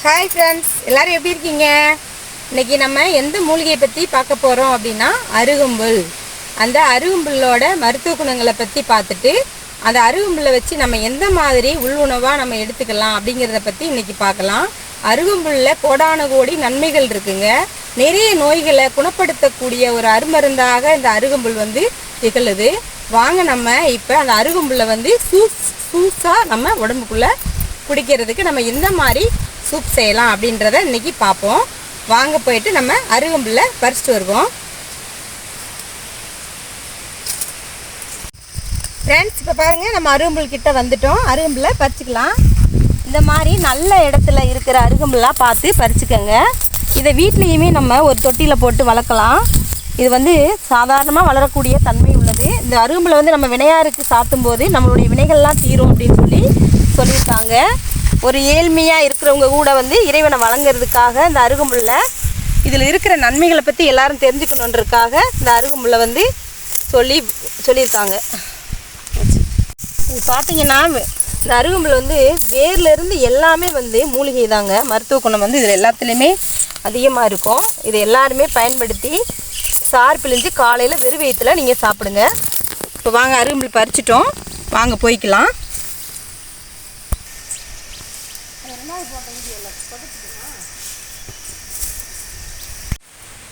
Hi friends, எல்லோரும் எப்படி இருக்கீங்க? இன்றைக்கி நம்ம எந்த மூலிகையை பற்றி பார்க்க போகிறோம் அப்படின்னா அருகம்புல். அந்த அருகம்புல்லோட மருத்துவ குணங்களை பற்றி பார்த்துட்டு அந்த அருகம்புல்லை வச்சு நம்ம எந்த மாதிரி உள் உணவாக நம்ம எடுத்துக்கலாம் அப்படிங்கிறத பற்றி இன்றைக்கி பார்க்கலாம். அருகம்புல்லில் கோடான கோடி நன்மைகள் இருக்குங்க. நிறைய நோய்களை குணப்படுத்தக்கூடிய ஒரு அருமருந்தாக இந்த அருகம்புல் திகழுது. வாங்க நம்ம இப்போ அந்த அருகம்புல்லை சூஸாக நம்ம உடம்புக்குள்ளே குடிக்கிறதுக்கு நம்ம எந்த மாதிரி சூப் செய்யலாம் அப்படின்றத இன்றைக்கி பார்ப்போம். வாங்க போயிட்டு நம்ம அருகம்புல்லை பறிச்சுட்டு வருவோம். ஃப்ரெண்ட்ஸ், இப்போ பாருங்கள், நம்ம அருகம்புல் கிட்ட வந்துட்டோம். அருகம்புல்லை பறிச்சுக்கலாம். இந்த மாதிரி நல்ல இடத்துல இருக்கிற அருகம்புல்லாக பார்த்து பறிச்சுக்கோங்க. இதை வீட்லேயுமே நம்ம ஒரு தொட்டியில் போட்டு வளர்க்கலாம். இது சாதாரணமாக வளரக்கூடிய தன்மை உள்ளது. இந்த அருகம்புல்லை நம்ம வினையாருக்கு சாத்தும்போது நம்மளுடைய வினைகள்லாம் தீரும் அப்படின்னு சொல்லியிருக்காங்க. ஒரு ஏழ்மையாக இருக்கிறவங்க கூட இறைவனை வழங்குறதுக்காக இந்த அருகம்புல்லை இதில் இருக்கிற நன்மைகளை பற்றி எல்லாரும் தெரிஞ்சுக்கணுன்றதுக்காக இந்த அருகம்புல்லை சொல்லியிருக்காங்க. இது பார்த்தீங்கன்னா இந்த அருகம்புல் வேர்லேருந்து எல்லாமே மூலிகை தாங்க. மருத்துவ குணம் இதில் எல்லாத்துலேயுமே அதிகமாக இருக்கும். இதை எல்லாருமே பயன்படுத்தி சாறு பிழிஞ்சு காலையில் வெறும் வயிற்றில் நீங்கள் சாப்பிடுங்க. இப்போ வாங்க, அருகம்புல் பறிச்சிட்டோம், வாங்க போய்க்கலாம்.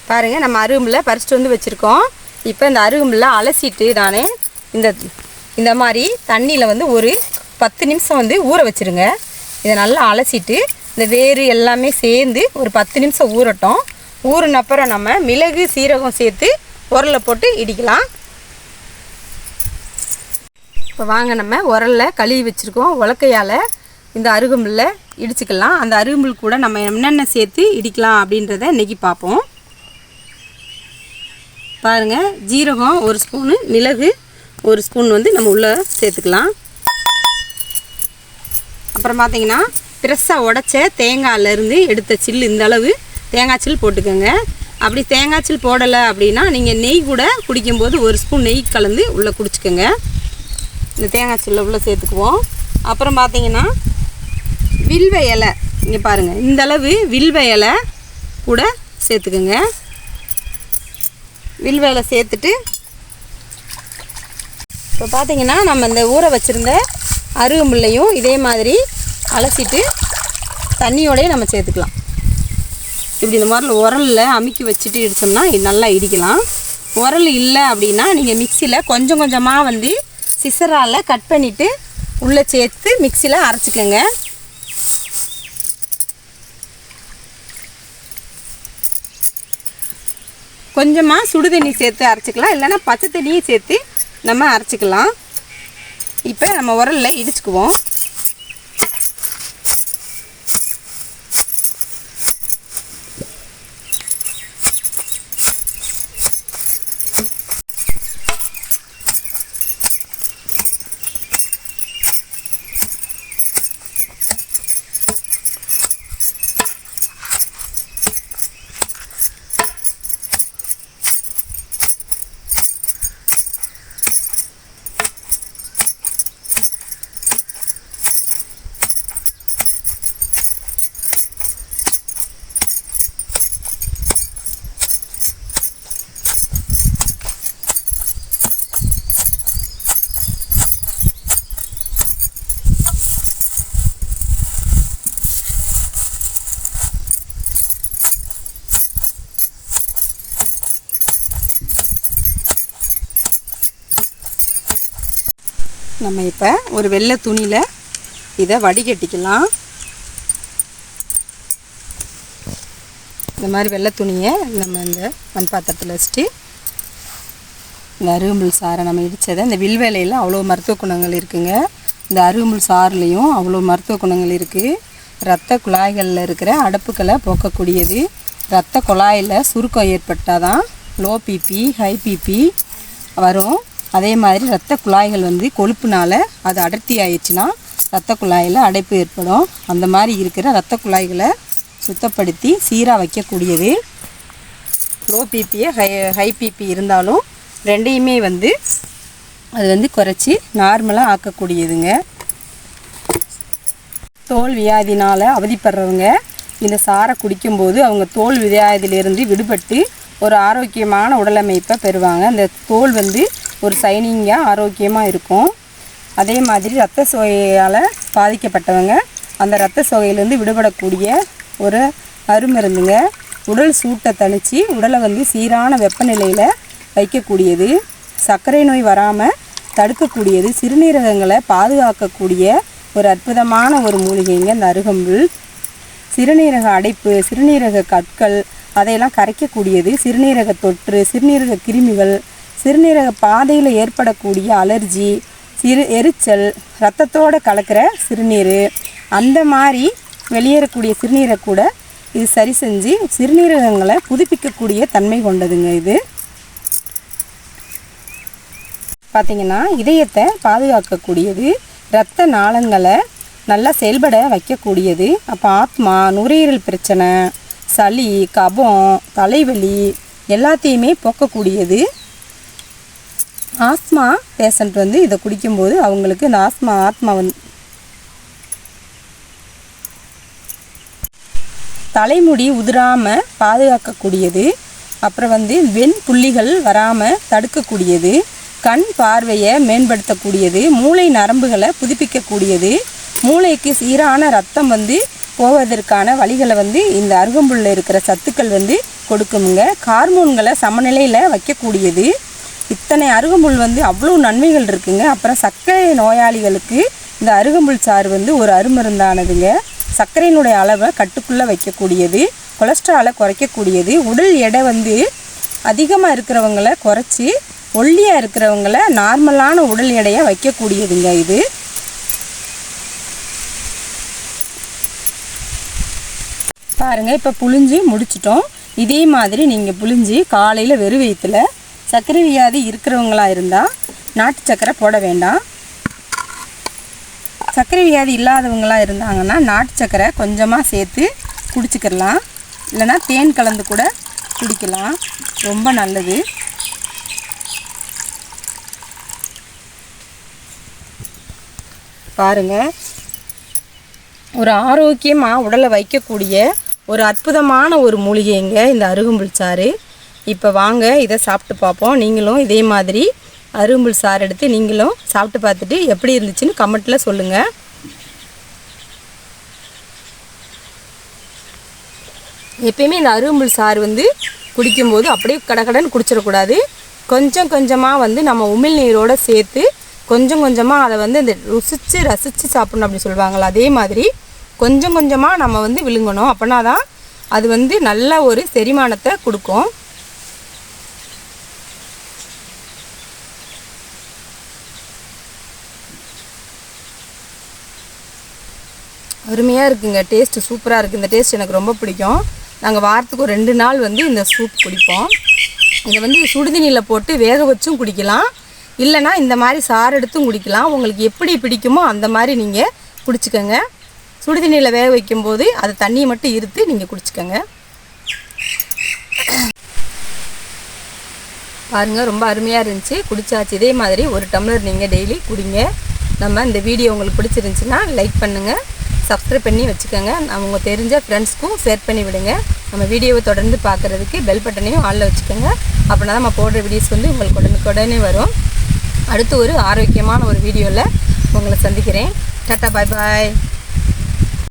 பாருங்கள், நம்ம அருகம்புல்லை பறிச்சிட்டு வச்சுருக்கோம். இப்போ இந்த அருகம்புல்லை அலசிட்டு நானே இந்த மாதிரி தண்ணியில் ஒரு 10 நிமிஷம் ஊற வச்சுருங்க. இதை நல்லா அலசிட்டு இந்த வேறு எல்லாமே சேர்ந்து ஒரு 10 நிமிஷம் ஊறட்டும். ஊறினப்புறம் நம்ம மிளகு சீரகம் சேர்த்து உரலில் போட்டு இடிக்கலாம். இப்போ வாங்க, நம்ம உரலில் கழுவி வச்சுருக்கோம். உலக்கையால் இந்த அருகம்புல்லை இடிச்சுக்கலாம். அந்த அருகம்புல் கூட நம்ம என்னென்ன சேர்த்து இடிக்கலாம் அப்படின்றத இன்றைக்கி பார்ப்போம். பாருங்கள், ஜீரகம் 1 ஸ்பூனு, மிளகு 1 ஸ்பூன் நம்ம உள்ளே சேர்த்துக்கலாம். அப்புறம் பார்த்திங்கன்னா பெருசாக உடைச்ச தேங்காயிலேருந்து எடுத்த சில்லு, இந்த அளவு தேங்காய் சில் போட்டுக்கோங்க. அப்படி தேங்காய் சில் போடலை அப்படின்னா நீங்கள் நெய் கூட குடிக்கும்போது 1 ஸ்பூன் நெய் கலந்து உள்ளே குடிச்சிக்கோங்க. இந்த தேங்காய் சில்லை உள்ளே சேர்த்துக்குவோம். அப்புறம் பார்த்திங்கன்னா வில்வ இலை, இங்கே பாருங்கள், இந்தளவு வில்வ இலை கூட சேர்த்துக்குங்க. வில்வ இலை சேர்த்துட்டு இப்போ பார்த்திங்கன்னா நம்ம இந்த ஊற வச்சுருந்த அருகம்புல்லையும் இதே மாதிரி அலசிட்டு தண்ணியோடையே நம்ம சேர்த்துக்கலாம். இப்படி இந்த மாதிரி உரலில் அமுக்கி வச்சுட்டு இடித்தோம்னா இது நல்லா இடிக்கலாம். உரல் இல்லை அப்படின்னா நீங்கள் மிக்சியில் கொஞ்சம் கொஞ்சமாக சிசரால் கட் பண்ணிவிட்டு உள்ளே சேர்த்து மிக்சியில் அரைச்சிக்கோங்க. கொஞ்சமாக சுடு தண்ணி சேர்த்து அரைச்சிக்கலாம், இல்லைன்னா பச்சை தண்ணியும் சேர்த்து நம்ம அரைச்சிக்கலாம். இப்போ நம்ம உரலில் இடிச்சுக்குவோம். நம்ம இப்போ ஒரு வெள்ளை துணியில் இதை வடிகட்டிக்கலாம். இந்த மாதிரி வெள்ளை துணியை நம்ம இந்த மண் பாத்திரத்தில் வச்சுட்டு இந்த அருகம்புல் சாறை நம்ம இடித்ததை, இந்த வில்வேலையில் அவ்வளோ மருத்துவ குணங்கள் இருக்குங்க. இந்த அருகம்புல் சாறுலேயும் அவ்வளோ மருத்துவ குணங்கள் இருக்குது. இரத்த குழாய்களில் இருக்கிற அடைப்புகளை போக்கக்கூடியது. இரத்த குழாயில் சுருக்கம் ஏற்பட்டால் தான் லோ பிபி, ஹை பிபி வரும். அதே மாதிரி இரத்த குழாய்கள் கொழுப்புனால் அது அடர்த்தி ஆயிடுச்சுன்னா இரத்த குழாயில் அடைப்பு ஏற்படும். அந்த மாதிரி இருக்கிற இரத்த குழாய்களை சுத்தப்படுத்தி சீராக வைக்கக்கூடியது. லோ பிபியை ஹை பிபி இருந்தாலும் ரெண்டையுமே அது குறைச்சி நார்மலாக ஆக்கக்கூடியதுங்க. தோல் வியாதினால் அவதிப்படுறவங்க இந்த சாறை குடிக்கும்போது அவங்க தோல் வியாதியிலிருந்து விடுபட்டு ஒரு ஆரோக்கியமான உடலமைப்பை பெறுவாங்க. அந்த தோல் வந்து ஒரு சைனிங்காக ஆரோக்கியமாக இருக்கும். அதே மாதிரி இரத்த சோகையால் பாதிக்கப்பட்டவங்க அந்த இரத்த சோகையிலேருந்து விடுபடக்கூடிய ஒரு அருமருந்துங்க. உடல் சூட்டை தணித்து உடலை வந்து சீரான வெப்பநிலையில் வைக்கக்கூடியது, சர்க்கரை நோய் வராமல் தடுக்கக்கூடியது, சிறுநீரகங்களை பாதுகாக்கக்கூடிய ஒரு அற்புதமான ஒரு மூலிகைங்க இந்த அருகம்புல். சிறுநீரக அடைப்பு, சிறுநீரக கற்கள் அதையெல்லாம் கரைக்கக்கூடியது, சிறுநீரக தொற்று, சிறுநீரக கிருமிகள், சிறுநீரக பாதையில் ஏற்படக்கூடிய அலர்ஜி, எரிச்சல், இரத்தத்தோடு கலக்கிற சிறுநீர், அந்த மாதிரி வெளியேறக்கூடிய சிறுநீரை கூட இது சரி செஞ்சு சிறுநீரகங்களை புதுப்பிக்கக்கூடிய தன்மை கொண்டதுங்க. இது பார்த்திங்கன்னா இதயத்தை பாதுகாக்கக்கூடியது, இரத்த நாளங்களை நல்லா செயல்பட வைக்கக்கூடியது. அப்போ ஆத்மா, நுரையீரல் பிரச்சனை, சளி, கபம், தலைவலி எல்லாத்தையுமே போக்கக்கூடியது. ஆஸ்மா பேஷண்ட் வந்து இதை குடிக்கும்போது அவங்களுக்கு இந்த ஆத்மா வந்து தலைமுடி உதிராமல் பாதுகாக்கக்கூடியது. அப்புறம் வந்து வெண் புள்ளிகள் வராமல் தடுக்கக்கூடியது, கண் பார்வையை மேம்படுத்தக்கூடியது, மூளை நரம்புகளை புதுப்பிக்கக்கூடியது, மூளைக்கு சீரான ரத்தம் வந்து போவதற்கான வழிகளை வந்து இந்த அருகம்புல்லில் இருக்கிற சத்துக்கள் வந்து கொடுக்குமுங்க. ஹார்மோன்களை சமநிலையில் வைக்கக்கூடியது. இத்தனை அருகம்புல் வந்து அவ்வளோ நன்மைகள் இருக்குங்க. அப்புறம் சர்க்கரை நோயாளிகளுக்கு இந்த அருகம்புல் சாறு வந்து ஒரு அருமருந்தானதுங்க. சர்க்கரையினுடைய அளவை கட்டுக்குள்ளே வைக்கக்கூடியது, கொலஸ்ட்ராலை குறைக்கக்கூடியது, உடல் எடை வந்து அதிகமாக இருக்கிறவங்களை குறைச்சி ஒல்லியாக இருக்கிறவங்கள நார்மலான உடல் எடையை வைக்கக்கூடியதுங்க. இது பாருங்கள், இப்போ புழிஞ்சு முடிச்சிட்டோம். இதே மாதிரி நீங்கள் புழிஞ்சு காலையில் வெறும் வயிற்றுல சர்க்கரை வியாதி இருக்கிறவங்களா இருந்தால் நாட்டு சர்க்கரை போட வேண்டாம். சர்க்கரை வியாதி இல்லாதவங்களாக இருந்தாங்கன்னா நாட்டு சர்க்கரை கொஞ்சமாக சேர்த்து குடிச்சிக்கிடலாம், இல்லைனா தேன் கலந்து கூட குடிக்கலாம், ரொம்ப நல்லது. பாருங்கள், ஒரு ஆரோக்கியமாக உடலை வைக்கக்கூடிய ஒரு அற்புதமான ஒரு மூலிகைங்க இந்த அருகம்புல் சாறு. இப்போ வாங்க இதை சாப்பிட்டு பார்ப்போம். நீங்களும் இதே மாதிரி அருகம்புல் சாறு எடுத்து நீங்களும் சாப்பிட்டு பார்த்துட்டு எப்படி இருந்துச்சுன்னு கமெண்ட்டில் சொல்லுங்கள். எப்பயுமே இந்த அருகம்புல் சாறு வந்து குடிக்கும்போது அப்படியே கடகடன்னு குடிச்சிடக்கூடாது. கொஞ்சம் கொஞ்சமாக வந்து நம்ம உமிழ்நீரோடு சேர்த்து கொஞ்சம் கொஞ்சமாக அதை வந்து இந்த ரசித்து சாப்பிட்ணும் அப்படி சொல்லுவாங்களா, அதே மாதிரி கொஞ்சம் கொஞ்சமாக நம்ம வந்து விழுங்கணும். அப்படின்னா தான் அது வந்து நல்ல ஒரு செரிமானத்தை கொடுக்கும். அருமையாக இருக்குங்க, டேஸ்ட்டு சூப்பராக இருக்குது. இந்த டேஸ்ட் எனக்கு ரொம்ப பிடிக்கும். நாங்கள் வாரத்துக்கு ஒரு 2 நாள் வந்து இந்த சூப் குடிப்போம். இதை வந்து சுடுதண்ணியில் போட்டு வேக வச்சும் குடிக்கலாம், இல்லைனா இந்த மாதிரி சாறு எடுத்தும் குடிக்கலாம். உங்களுக்கு எப்படி பிடிக்குமோ அந்த மாதிரி நீங்கள் குடிச்சிக்கோங்க. சுடுதண்ணியில் வேக வைக்கும்போது அது தண்ணியை மட்டும் இருத்து நீங்கள் குடிச்சிக்கோங்க. பாருங்கள், ரொம்ப அருமையாக இருந்துச்சு, குடிச்சாச்சு. இதே மாதிரி ஒரு டம்ளர் நீங்கள் டெய்லி குடிங்க. நம்ம இந்த வீடியோ உங்களுக்கு பிடிச்சிருந்துச்சின்னா லைக் பண்ணுங்கள், சப்ஸ்கிரைப் பண்ணி வச்சுக்கோங்க. அவங்க தெரிஞ்ச ஃப்ரெண்ட்ஸ்க்கும் ஷேர் பண்ணி விடுங்க. நம்ம வீடியோவை தொடர்ந்து பார்க்குறதுக்கு பெல் பட்டனையும் ஆளில் வச்சுக்கோங்க. அப்படின்னா நம்ம போடுற வீடியோஸ் வந்து உங்களுக்கு உடனே வரும். அடுத்து ஒரு ஆரோக்கியமான ஒரு வீடியோவில் உங்களை சந்திக்கிறேன். டாட்டா, பாய் பாய்.